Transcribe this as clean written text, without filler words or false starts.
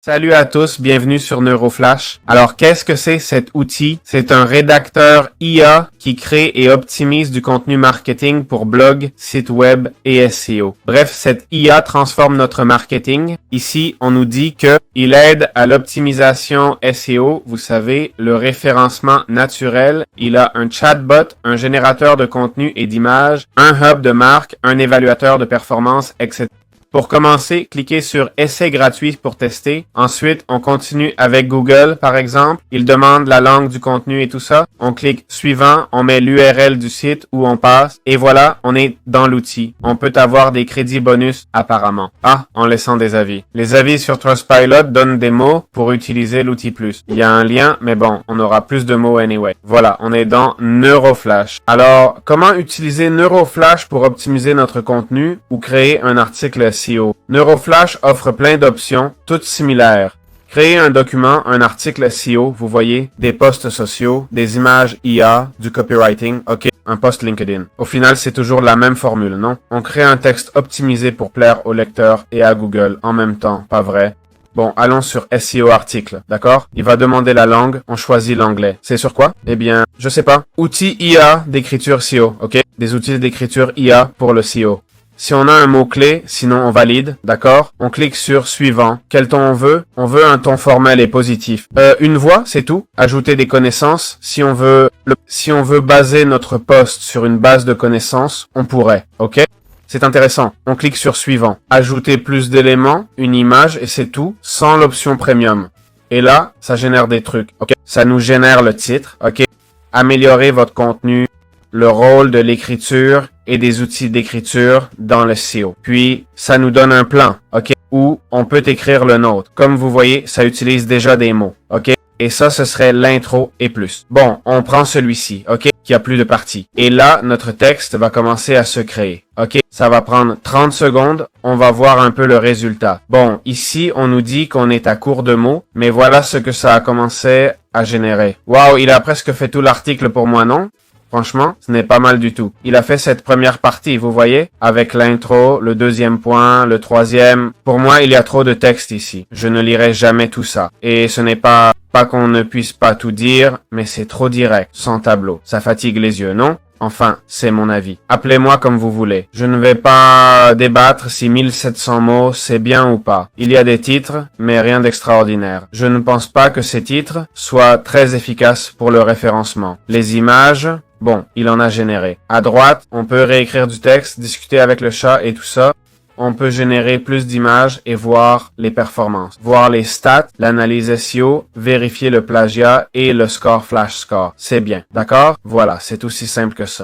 Salut à tous, bienvenue sur NeuroFlash. Alors, qu'est-ce que c'est cet outil? C'est un rédacteur IA qui crée et optimise du contenu marketing pour blog, site web et SEO. Bref, cette IA transforme notre marketing. Ici, on nous dit que il aide à l'optimisation SEO, vous savez, le référencement naturel. Il a un chatbot, un générateur de contenu et d'images, un hub de marque, un évaluateur de performance, etc. Pour commencer, cliquez sur Essai gratuit pour tester. Ensuite, on continue avec Google, par exemple. Il demande la langue du contenu et tout ça. On clique Suivant, on met l'URL du site où on passe. Et voilà, on est dans l'outil. On peut avoir des crédits bonus, apparemment. En laissant des avis. Les avis sur Trustpilot donnent des mots pour utiliser l'outil plus. Il y a un lien, mais bon, on aura plus de mots anyway. Voilà, on est dans NeuroFlash. Alors, comment utiliser NeuroFlash pour optimiser notre contenu ou créer un article SEO? NeuroFlash offre plein d'options, toutes similaires. Créer un document, un article SEO, vous voyez, des posts sociaux, des images IA, du copywriting, ok, un post LinkedIn. Au final, c'est toujours la même formule, non? On crée un texte optimisé pour plaire au lecteur et à Google en même temps, pas vrai? Bon, allons sur SEO article, d'accord? Il va demander la langue, on choisit l'anglais. C'est sur quoi? Eh bien, je sais pas. Outils IA d'écriture SEO, ok? Des outils d'écriture IA pour le SEO. Si on a un mot-clé, sinon on valide, d'accord? On clique sur Suivant. Quel ton on veut? On veut un ton formel et positif. Une voix, c'est tout. Ajouter des connaissances. Si on veut baser notre post sur une base de connaissances, on pourrait, ok? C'est intéressant. On clique sur Suivant. Ajouter plus d'éléments, une image et c'est tout, sans l'option Premium. Et là, ça génère des trucs, ok? Ça nous génère le titre, ok? Améliorer votre contenu, le rôle de l'écriture et des outils d'écriture dans le SEO. Puis, ça nous donne un plan, ok? Où on peut écrire le nôtre. Comme vous voyez, ça utilise déjà des mots, ok? Et ça, ce serait l'intro et plus. Bon, on prend celui-ci, ok? Qui a plus de parties. Et là, notre texte va commencer à se créer, ok? Ça va prendre 30 secondes. On va voir un peu le résultat. Bon, ici, on nous dit qu'on est à court de mots, mais voilà ce que ça a commencé à générer. Waouh, il a presque fait tout l'article pour moi, non? Franchement, ce n'est pas mal du tout. Il a fait cette première partie, vous voyez, avec l'intro, le deuxième point, le troisième. Pour moi, il y a trop de texte ici. Je ne lirai jamais tout ça. Et ce n'est pas qu'on ne puisse pas tout dire, mais c'est trop direct, sans tableau. Ça fatigue les yeux, non? Enfin, c'est mon avis. Appelez-moi comme vous voulez. Je ne vais pas débattre si 1700 mots, c'est bien ou pas. Il y a des titres, mais rien d'extraordinaire. Je ne pense pas que ces titres soient très efficaces pour le référencement. Les images, bon, il en a généré. À droite, on peut réécrire du texte, discuter avec le chat et tout ça. On peut générer plus d'images et voir les performances. Voir les stats, l'analyse SEO, vérifier le plagiat et le score flash score. C'est bien. D'accord? Voilà, c'est aussi simple que ça.